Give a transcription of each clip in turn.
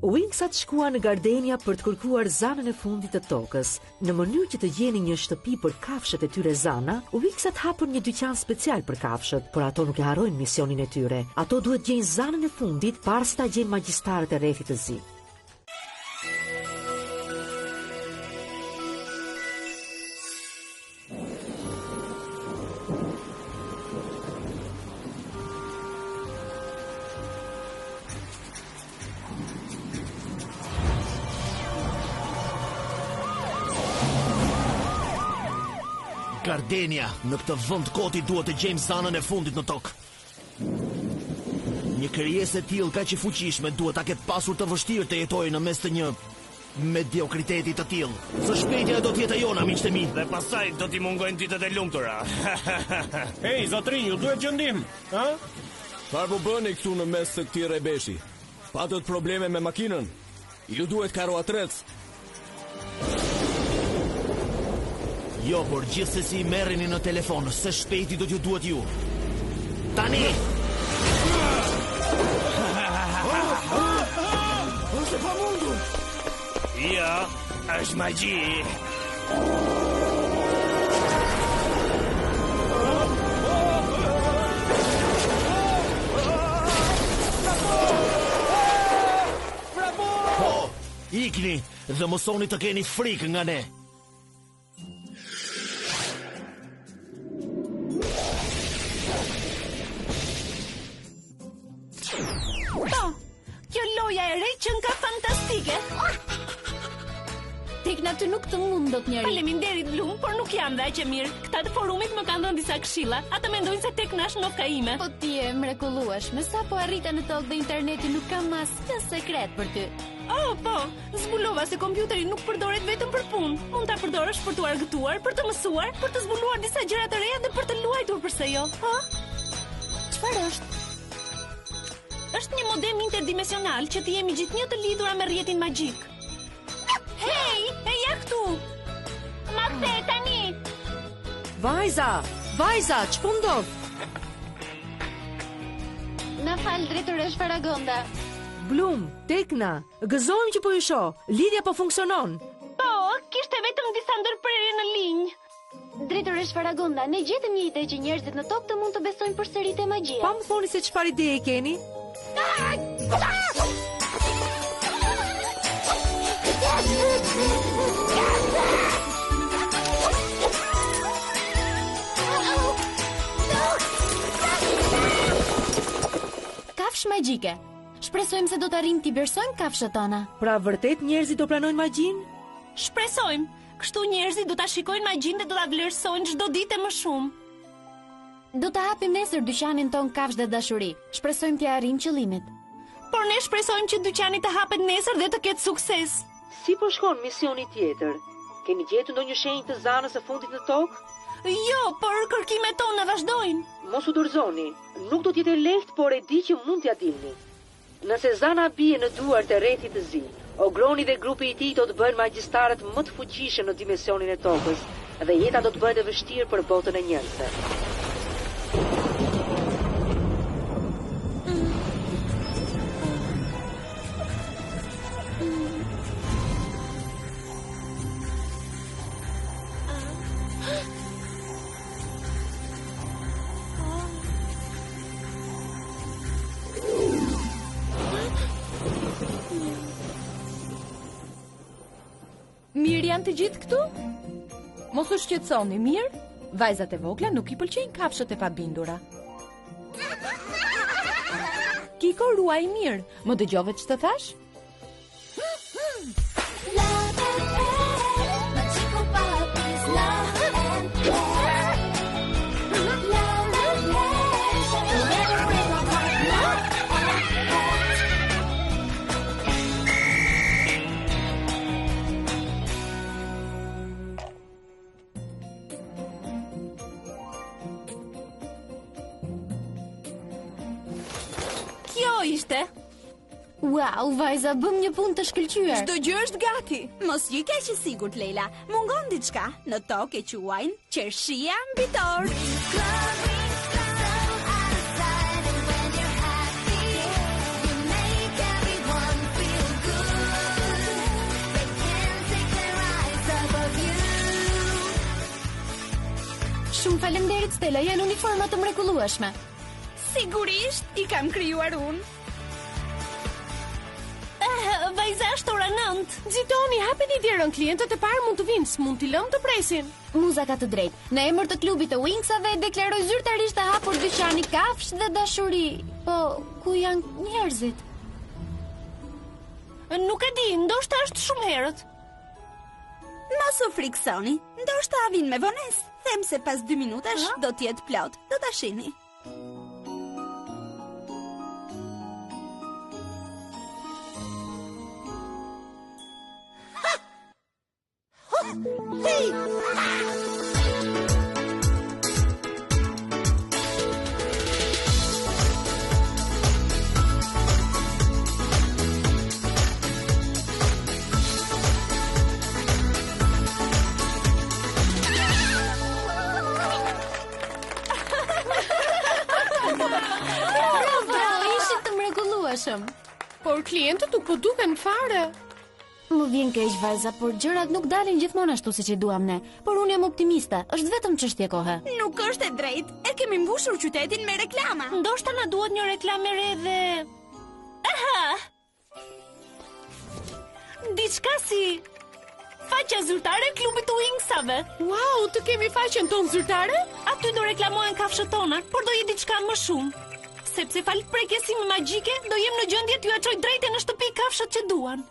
Winxat shkuan në Gardenia për të kërkuar zanën e fundit të tokës. Në mënyrë që të gjeni një shtëpi për kafshët e tyre zana, Winxat hapën një dyqan special për kafshët, por ato nuk e harrojnë misionin e tyre. Ato duhet gjejnë zanën e fundit para se ta gjejnë magjistarët e rrethit të zi. Gardenia, në këtë vend koti duhet të gjejmë zanën e fundit në tokë. Një krijesë e tillë kaq e fuqishme duhet ta ketë pasur të vështirë të jetojë në mes të një mediokriteti të tillë. Së shpejti do të jetë jona, miqtë mi. Dhe pastaj do t'i mungojnë ditët e lumtura. Hey, zotrinj, ju duhet gjëndim, ha? Çfarë po bëni këtu në mes të këtij rrebeshi? Patët probleme me makinën? Ju duhet karoatrec. Jo, por gjithsesi merreni në telefon, së shpejti do t'ju duhet ju. Tani! Është pamundur! Jo, është magji. Po, ikni dhe mësoni të keni frikë nga ne. Që nga fantastike. Tekna ty nuk të mundot njëri. Faleminderit Blum, por nuk jam dhe aq e mirë. Këta të forumit më kanë dhënë disa këshilla. Ata mendojnë se Tekna është nofka ime. Po ti je mrekullueshme. Sa po arrita në tokë dhe interneti nuk kam asnjë sekret për ty. Oh, po, zbulova se kompjuteri nuk përdoret vetëm për punë. Mund ta përdorësh për të argëtuar, për të mësuar, për të zbuluar disa gjëra të reja dhe për të luajtur, përse jo? Ha? Çfarë është? Është një modem interdimensional që ti jemi gjithnjë të lidhura me rrjetin magjik. Hej, e ja këtu! Ma the tani! Vajza, ç'po ndodh? Na fal, drejtoresh Faragonda. Blum, Tekna, gëzojmë që po ju shoh. Lidhja po funksionon. Po, kishte vetëm disa ndërprerje në linjë. Drejtoresh Faragonda, ne gjetëm një ide që njerëzit në tokë të mund të besojnë përsëri te magjia. Pa më thoni se çfarë ide e keni? Kafshë magjike. Shpresojmë se do të arrijmë t'i bersojmë kafshët tona. Pra vërtet njerëzit do pranojnë magjin? Shpresojmë. Kështu njerëzit do ta shikojnë magjin dhe do ta vlerësojnë çdo ditë më shumë. Do ta hapim nesër dyqanin ton kafshë dhe dashuri. Shpresojmë t'ia arrijmë qëllimit. Por ne shpresojmë që dyqani të hapet nesër dhe të ketë sukses. Si po shkon misioni tjetër? Keni gjetur ndonjë shenjë të zanës së fundit në tokë? Jo, por kërkimet tona vazhdojnë. Mos u dorëzoni. Nuk do të jetë lehtë, por e di që mund t'ia dilni. Nëse zana bie në duart e rrethit të zi, Ogroni dhe grupi i tij do të bëhen magjistarët më të fuqishëm në dimensionin e tokës dhe jeta do të bëhet e vështirë për botën e njerëzve. Mirë janë të gjithë këtu? Mos u shqetësoni, mirë? Vajzat e vogla nuk i pëlqejnë kafshët e pabindura. Kiko, ruaj mirë. Më dëgjove ç'të thash? Ishte? Wow, vajza, bëm një punë të shkëlqyer. Çdo gjë është gati. Mos je kaq i sigurt, Leila. Mungon diçka. Në tokë e quajnë qershia mbitor. Faleminderit Stella, janë uniforma të mrekullueshme. Sigurisht, i kam krijuar unë. Vajza është ora 9. Nxitoni, hapeni derën, klientët e parë mund të vinë, s'mund t'i lëmë të presin. Muza ka të drejtë. Në emër të klubit të Wingsave deklaroj zyrtarisht të hapur dyqani kafsh dhe dashuri. Po, ku janë njerëzit? Nuk e di, ndoshta është shumë herët. Mos u friksoni, ndoshta vinë me vonesë. Them se pas 2 minutash do t'jetë plot. Do ta shihni. Por klientët nuk po duken fare. Më vjen keq vajza, por gjërat nuk dalin gjithmonë ashtu siç e duam ne. Por unë jam optimiste, është vetëm çështje kohe. Nuk është e drejtë. E kemi mbushur qytetin me reklama. Ndoshta na duhet një reklamë re dhe... Aha! Diçka si... faqja zyrtare e klubit të Wingsave. Wow, të kemi faqen tonë zyrtare? Aty do reklamohen kafshët tona, por do jetë diçka më shumë. Sepse fal prekësimi magjike, do jem në gjendje t'ju çoj drejtë në shtëpi kafshët që duan.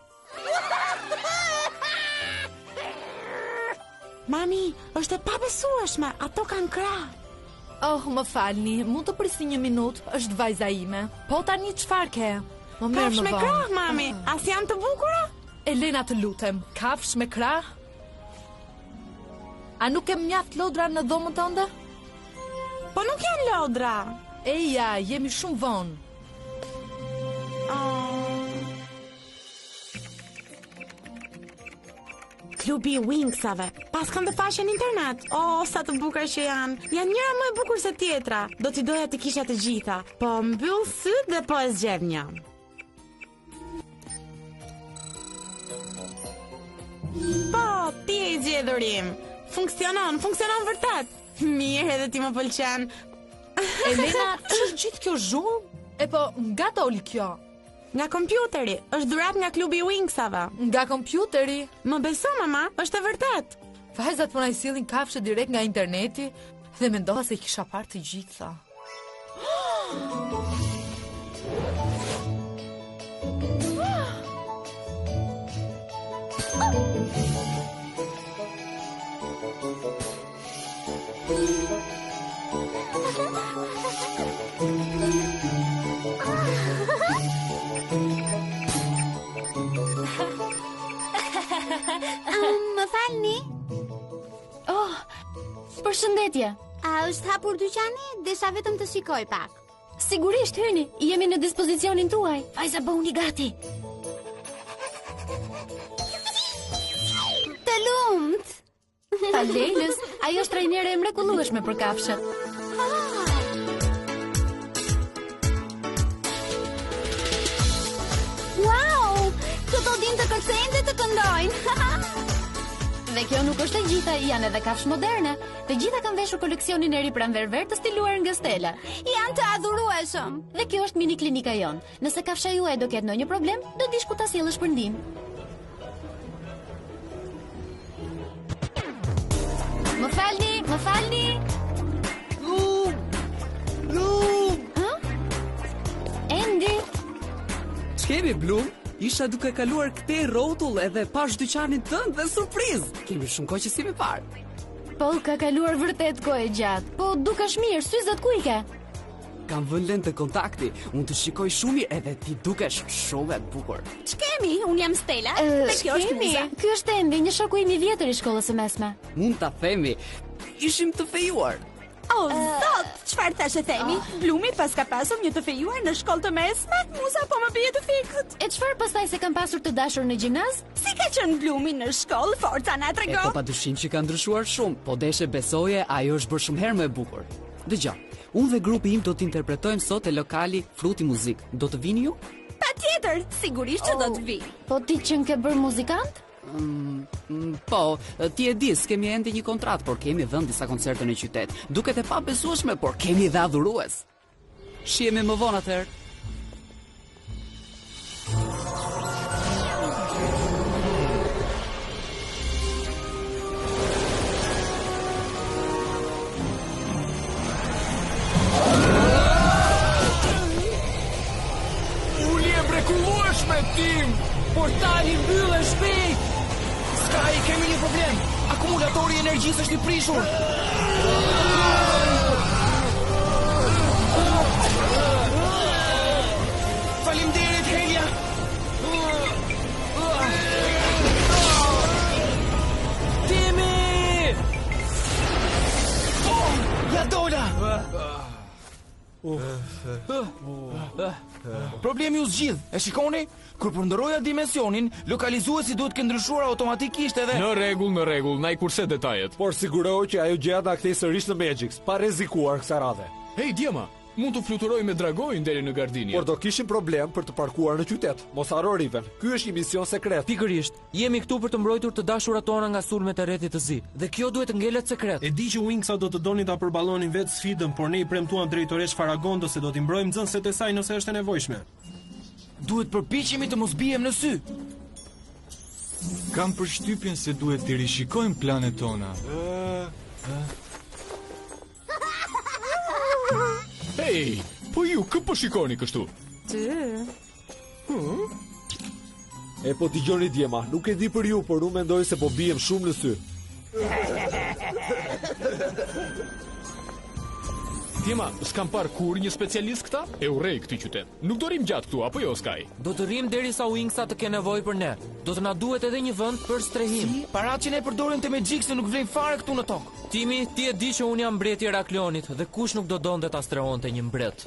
Mami, është e pabesueshme, ato kanë krah. Oh, më falni, mund të prisni 1 minutë, është vajza ime. Po tani çfarë ke? Më merr Kafsh më me vonë. krah, mami, as janë të bukura? Elena, të lutem, kafsh me krah? A nuk kem mjaft lodra në dhomën tënde? Po nuk janë lodra. Eja, jemi shumë vonë. Klubi i Wingsave. Pas kanë dhe faqen internet. Sa të bukura që janë. Janë njëra më e bukur se tjetra. Do t'i doja të kisha të gjitha. Po mbyll syt dhe po e zgjedh një. Po, ti e zgjedhurim. Funksionon vërtet. Mirë, edhe ti më pëlqen. Elena, ç'është gjithë kjo zhurmë? E po, nga doli kjo? Nga kompjuteri, është dhurat nga klubi i Wingsave. Nga kompjuteri? Më beso, mama, është e vërtet. Vajzat po na i sillin kafshë direkt nga interneti dhe mendova se kisha parë të gjitha. Më falni? Oh, përshëndetje. A është hapur dyqani? Desha vetëm të shikoj pak. Sigurisht, hyni, jemi në dispozicionin tuaj. Vajza, bëuni gati. Të lumt. Faleminderit, ajo është trajnere e mrekullueshme për kafshët. Wow, këto din të kërcejnë dhe të këndojnë. Dhe kjo nuk është e gjitha, janë edhe kafshë moderne. Të gjitha kanë veshur koleksionin e ri pranverë të stiluar nga Stella. Janë të adhurueshëm. Dhe kjo është mini klinika jon. Nëse kafsha juaj do ketë ndonjë problem, do dish ku ta sjellësh për ndihmë. Më falni. Ha? Andy. Ç'kemi Blum? Isha duke kaluar këtej rrotull edhe pash dyqanin tënd dhe surprizë. Kemi shumë kohë që si me parë. Po, ka kaluar vërtet kohë e gjatë. Po, dukesh mirë, syzat ku i ke? Kam vënë lent të kontakti. Unë të shikoj shumë mirë edhe ti dukesh shumë e bukur. Ç'kemi? Unë jam Stella dhe kjo është Muza. Ky është Andy, një shoku im i vjetër i shkollës së mesme. Mund ta themi, ishim të fejuar. Zot, çfarë thashë themi? Blumi pas ka pasur një të fejuar në shkollë të mesme, Muza po më bie të fikët. E çfarë pastaj se kam pasur të dashur në gjimnaz? Si ka qenë Blumi në shkollë, forca na tregon. Po padyshim që ka ndryshuar shumë, po deshe besoje ajo është bërë shumë herë më e bukur. Dëgjoj, unë dhe grupi im do të interpretojmë sot e lokali Fruti Muzik. Do të vini ju? Patjetër, sigurisht që do të vi. Po ti që ke bërë muzikant? Po, ti e di, s'kemi ende një kontratë, por kemi dhënë disa koncerte në qytet. Duket e pabesueshme, por kemi dhe adhurues. Shihemi më vonë atëherë. Mrekullueshme tim! Portali mbyllet shpejt! Sky, kemi një problem! Akumulatori i energjisë është i prishur! Faleminderit, Helia! Timi! Ja dola! Problemi u zgjidh, e shikoni? Kur përndëroja dimensionin, lokalizuesi duhet këndryshuar automatikisht edhe... Në rregull, na i kurse detajet. Por sigurohu që ajo gjëja ta kthej sërish në Magix, pa rrezikuar kësaj radhe. Hej, Djema, mund të fluturoj me dragojin deri në Gardenia. Por do kishim problem për të parkuar në qytet. Mos harro, Riven, ky është një mision sekret. Pikërisht, jemi këtu për të mbrojtur të dashurat tona nga sulmet e rrethit të zi. Dhe kjo duhet të ngelet sekret. E di që Wingsa do të donin ta përballonin vetë sfidën, por ne i premtuam drejtoresh Faragondo se do t'i mbrojmë nxënëset e saj nëse është e nevojshme. Duhet përpiqemi të mos bijem në sy. Kam përshtypjen se duhet të rishikojmë planet tona. Hej, po ju, kë po shikoni kështu? E po dëgjoni Djema, nuk e di për ju, por unë mendoj se po bijem shumë në sy. Djema, s'kam parë kur një specialist këta? E urrej këtij qytet. Nuk do rim gjatë këtu, apo jo, Sky? Do të rrim derisa Wingsa të kenë nevojë për ne. Do të na duhet edhe një vend për strehim. Paratë që ne përdorim të Magix nuk vlen fare këtu në tokë. Timi, ti e di që unë jam mbreti i Heraklionit dhe kush nuk do donte ta strehonte një mbret.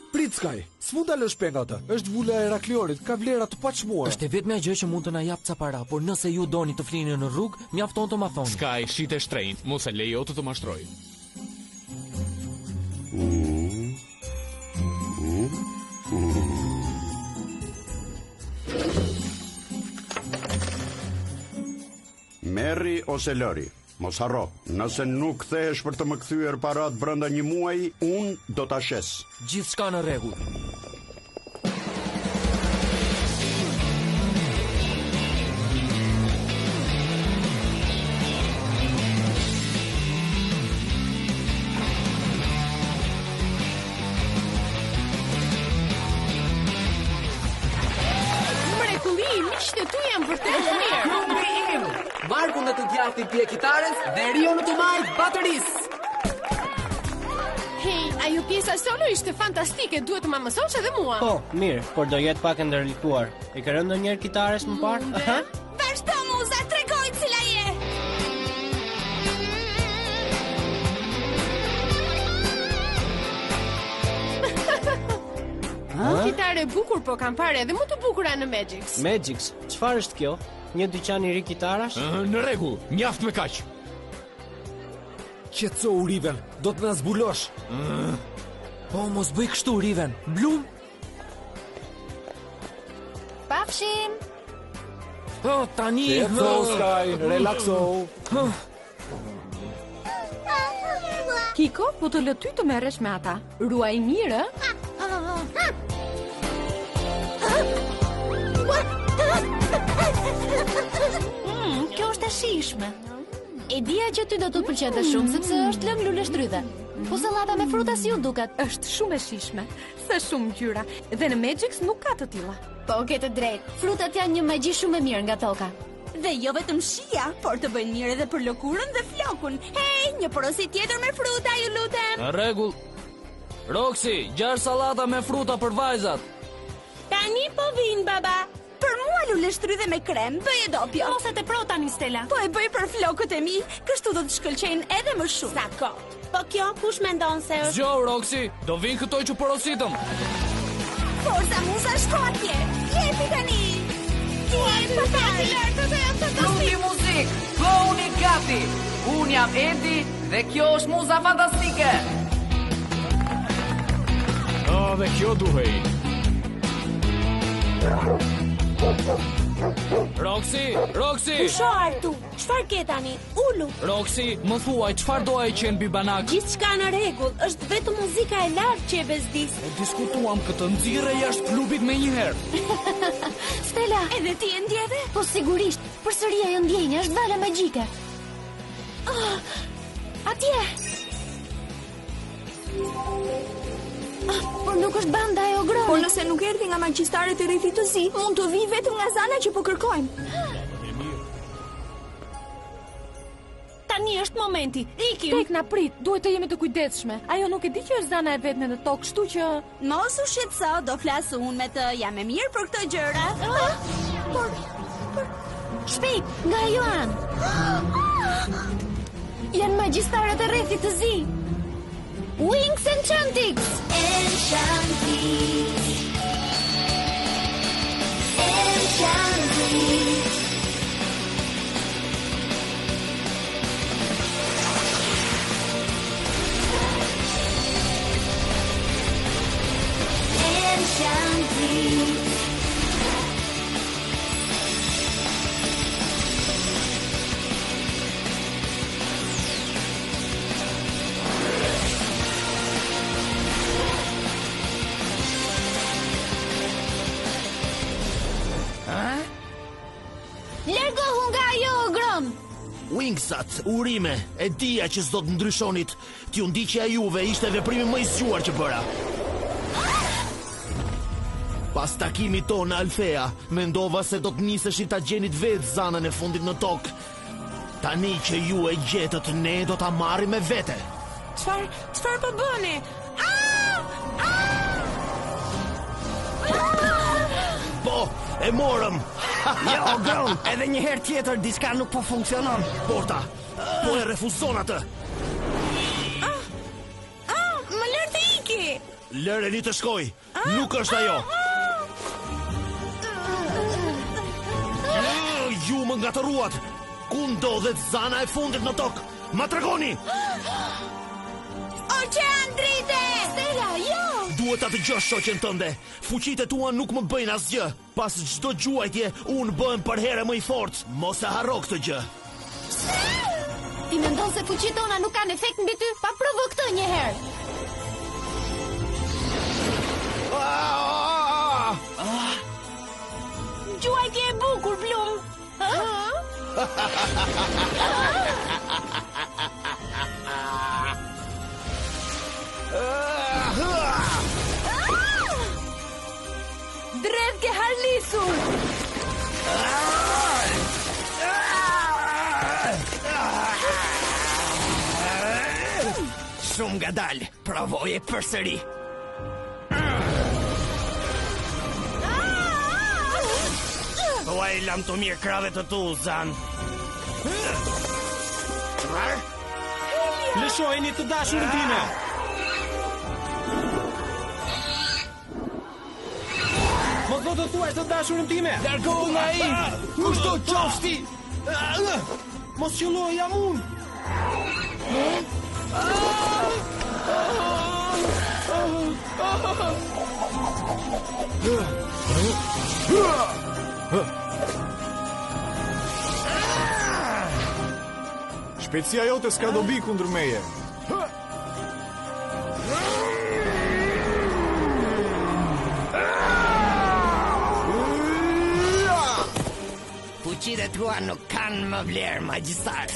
Prit Sky, s'mund ta lësh penga atë. Është vula e Heraklionit, ka vlera të paçmuara. Është vetëm gjë që mund të na jap ca para, por nëse ju doni të flini në rrugë, mjafton të ma thoni. Sky, shit e shtrenjtë, mos e lejo të mashtroj. Merri ose lëri, mos harro, nëse nuk kthehesh për të më kthyer parat brenda një muaji, unë do ta shes. Gjithçka në rregull. Tu jam vërtet mirë. Klubi im, Marku në të djathtë i kitarës dhe Rio në të majtë baterisë. Hej, ajo pjesa solo ishte fantastike, duhet të ma mësosh edhe mua. Po, mirë, por do jetë pak e ndërlikuar. E ke rënë ndonjëherë kitarës më parë? Vazhdo muza, tregoj cila je. Kitare e bukur, po kam parë edhe më të bukura në Magix. Magix? Çfarë është kjo? Një dyqan i ri kitarash? Në rregull, mjaft me kaq. Qetëso u Riven, do të na zbulosh. Po, mos bëj kështu, Riven. Blum. Pafshim. Oh, tani. Qetëso, Sky, relakso. Kiko, po të lë ty të merresh me ata. Ruaj mirë, kjo është e shijshme. E dija që ty do të pëlqente shumë sepse është lëng lule shtrydhe. Po sallata me fruta si ju duket? Është shumë e shijshme. Sa shumë ngjyra. Dhe në Magix nuk ka të tilla. Po, ke të drejtë. Frutat janë një magji shumë e mirë nga toka. Dhe jo vetëm shija, por të bëjnë mirë edhe për lëkurën dhe flokun. Hej, një porosi tjetër me fruta, ju lutem. Në rregull. Roxy, gjar sallata me fruta për vajzat. Tani po vin, baba. Për mua lule shtrydhe me krem, bëj e dopjo. Mos e tepro tani, Stella. Po e bëj për flokët e mi, kështu do të shkëlqejnë edhe më shumë. Sa kot. Po kjo kush mendon se është? Zgjo, Roxy, do vin këtoj që porositëm. Forza muza, shko atje. Jepi tani. Klubi muzik, kloni gati. Unë jam Edi dhe kjo është muza fantastike. Dhe kjo duhej. Roxy, Roxy! Pusho Artu, çfarë ke tani? Ulu. Roxy, më thuaj, çfarë doja që në bibanak? Gjithçka në rregull, është vetëm muzika e lartë që e bezdis. E diskutuam këtë nxirre jashtë klubit me njëherë. Stella, edhe ti e ndjeve? Po sigurisht, përsëri ajo ndjenjë është vala magjike. Atje. Por nuk është banda e ogroni. Por nëse nuk erdhi nga magjistaret e rrethit të zi, mund të vi vetëm nga Zana që po kërkojmë. Tani është momenti. Ikim. Tek na prit, duhet të jemi të kujdesshme. Ajo nuk e di që është Zana e vetme në tokë, kështu që mos u shqetëso, do flas unë me të, jam e mirë për këto gjëra. Shpejt, nga ajo anë. Janë magjistarët e rrethit të zi. Wings Enchantix! Enchantix! Enchantix! Enchantix! Largohu nga ajo ogron! Wingsat, urime, e dija që s'do të ndryshonit. T'ju ndiqja juve ishte veprimi më i zgjuar që bëra. Pas takimit tonë në Alfea, mendova se do të niseshin ta gjenit vetë Zanën e fundit në tokë. Tani që ju e gjetët, ne do ta marrim me vete. Çfarë po bëni? Po, e morëm. Jo, Gron, edhe një herë tjetër diçka nuk po funksionon. Porta, po e refuzon atë. Më lër të iki. Lëreni të shkoj. Nuk është ajo. Ju më ngatëruat. Ku ndodhet Zana e fundit në tokë? Ma tregoni. Oqean drite! Stella, jo! Duhet ta dëgjosh shoqen tënde. Fuqitë tua nuk më bëjnë asgjë. Pas çdo gjuajtje, unë bëhem për herë më i fortë. Mos e harro këtë gjë. Ti mendon se fuqitë tona nuk kanë efekt mbi ty? Pa provo këtë një herë. Gjuajtje e bukur, Blum. Drejt ke harlisur! Shumë ngadal, provoje përsëri. Thuaj lam të mirë krave të tu, Zan. Lëshojeni të dashurin time. Mos do të thuaj të dashurin time. Largohu nga ai. Kushto qofti. Mos qëlloj, jam unë. Shpejtësia jote s'ka dobi kundër meje. Fuqitë tua nuk kanë më vlerë, magjistar.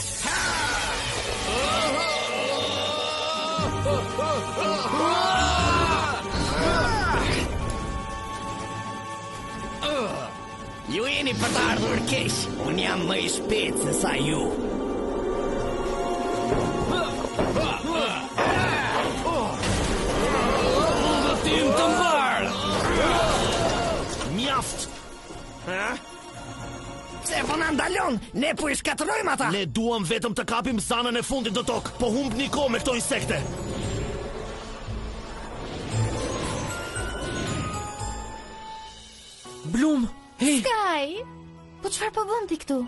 Ju jeni për të ardhur keq. Unë jam më i shpejtë se sa ju. Tim të mbarë. Mjaft. Pse po na ndalon? Ne po i shkatërrojmë ata. Ne duam vetëm të kapim Zanën e fundit në tokë, po humbni kohë me këto insekte. Blum, hey! Sky! Po çfarë po bën ti këtu?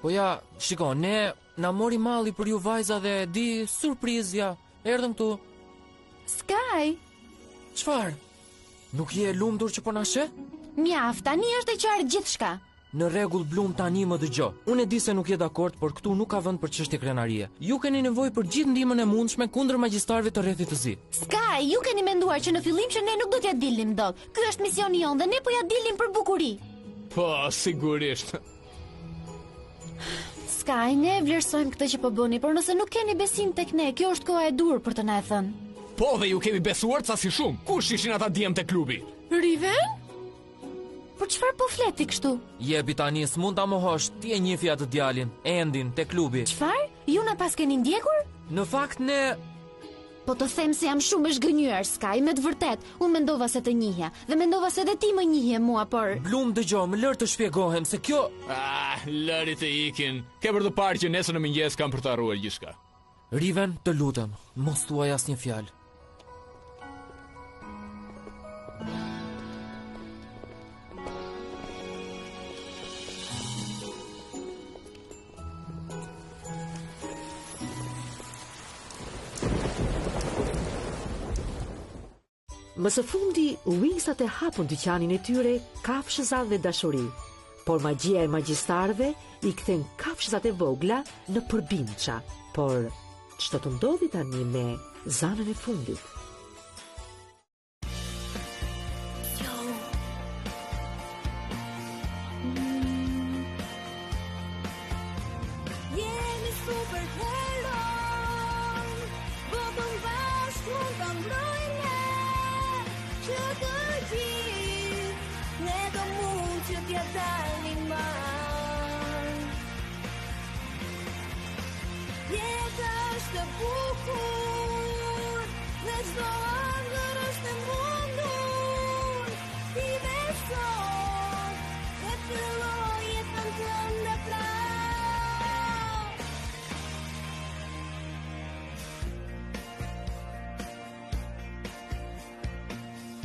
Po ja, shiko, ne na mori malli për ju vajza dhe di surprizja. Erdhëm këtu. Sky! Çfarë? Nuk je e lumtur që po na sheh? Mjaft, tani është e qartë gjithçka. Në rregull Blum, tani më dëgjo. Unë e di se nuk je dakord, por këtu nuk ka vend për çështje krenarie. Ju keni nevojë për gjithë ndihmën e mundshme kundër magjistarëve të rrethit të zi. Sky, ju keni menduar që në fillim që ne nuk do t'ja dilnim dot. Ky është misioni jonë dhe ne po ja dilnim për bukuri. Po, sigurisht. Sky, ne vlerësojmë këtë që po bëni, por nëse nuk keni besim tek ne, kjo është koha e dur për të na e thënë. Po, dhe ju kemi besuar ca si shumë. Kush ishin ata djem te klubi? Riven? Por çfarë po fleti kështu? Jepi tani, s'mund ta mohosh, ti e njeh atë djalin, Endin, te klubi. Çfarë? Ju na pas keni ndjekur? Në fakt ne... Po të them se jam shumë e zgënjur, Sky, me të vërtet. Unë mendova se të njihja, dhe mendova se edhe ti më njihje mua, por... Blum, dëgjoj, më lër të shpjegohem se kjo... Lëri të ikin. Ke për të parë që nesër në mëngjes kam për të harruar gjithçka. Riven, të lutem, mos thuaj asnjë fjalë. Më së fundi, Wingsat e hapën dyqanin e tyre kafshëza dhe dashuri, por magjia e magjistarëve i kthen kafshëzat e vogla në përbindça. Por ç'do të ndodhi tani me zanën e fundit? Jemi superhero, botën bashkë mund ta mbrojnë, që të gjithë ne do mund që t'ja dalim mal. Jeta është e bukur, ne çdo